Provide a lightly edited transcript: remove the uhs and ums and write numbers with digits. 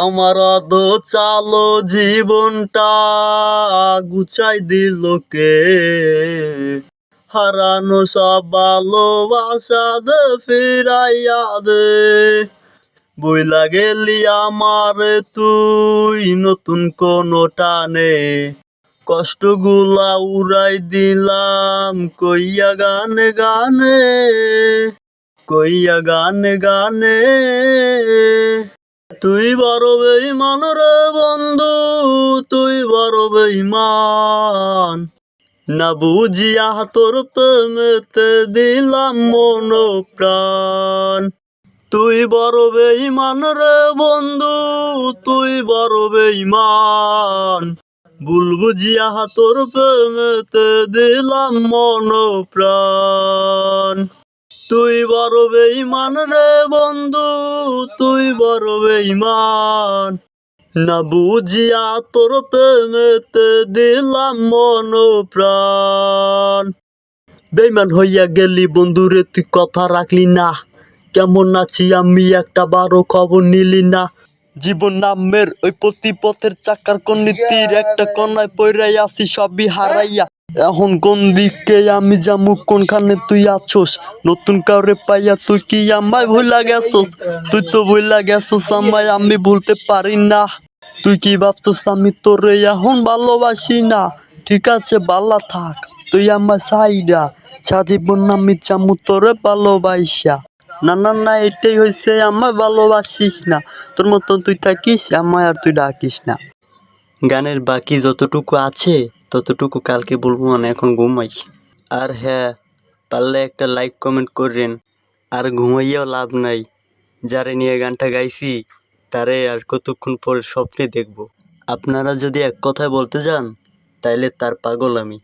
আমার আদো চালো জীবনটা গুছাই দিল কে, হারানো সব ভালোবাসা দে ফিরাইয়া দে। বইলা গেলি আমারে তুই নতুন কোন টানে, কষ্টগুলা উড়াই দিলাম কইয়া গানে গানে, কইয়া গানে গানে। তুই বড় বেঈমান রে বন্ধু, তুই বড় বেঈমান, না বুঝিয়া তোর প্রেমেতে দিলাম মন প্রাণ। তুই বড় বেঈমান রে বন্ধু, তুই বড় বেঈমান, ভুল বুঝিয়া তোর প্রেমেতে দিলাম মন প্রাণ। তুই বড় বেঈমান রে বন্ধু, তুই বড় বেঈমান, না বুঝিয়া তোর প্রেমেতে দিলাম মন প্রাণ। বেঈমান হইয়া গেলি বন্ধুরে তুই কথা রাখলি না, কেমন আছি আমি একটা বারো খবর নিলি না। জীবন নামের ওই পথের চাকার কন্নিতির একটা কন্যায় পইরাই আছি সবই হারাইয়া। এখন কোন দিকে আমি যামু, কোনখানে তুই আছোস, নতুন কাউরে পাইয়া তুই কি আমায় ভুলা গেছোস? তুই তো ভুলা গেছোস আমায়, আমি ভুলতে পারি না। তুই কি ভাবছোস আমি তোরে এখন ভালোবাসি না? ঠিক আছে ভালো থাক, তুই আমার সাইরা, সারা জীবন আমি চামু তোরে ভালোবাসা। না না না, এটাই হয়েছে আমায় ভালোবাসিস না, তোর মতন তুই থাকিস, আমায় আর তুই ডাকিস না। গানের বাকি যতটুকু আছে ততটুকু কালকে বলবো, মানে এখন ঘুমাই। আর হ্যাঁ, পারলে একটা লাইক কমেন্ট করেন। আর ঘুমাইয়াও লাভ নাই, যারে নিয়ে গানটা গাইছি তারে আর কতক্ষণ পর স্বপ্নে দেখব। আপনারা যদি এক কথায় বলতে যান তাইলে তার পাগল আমি।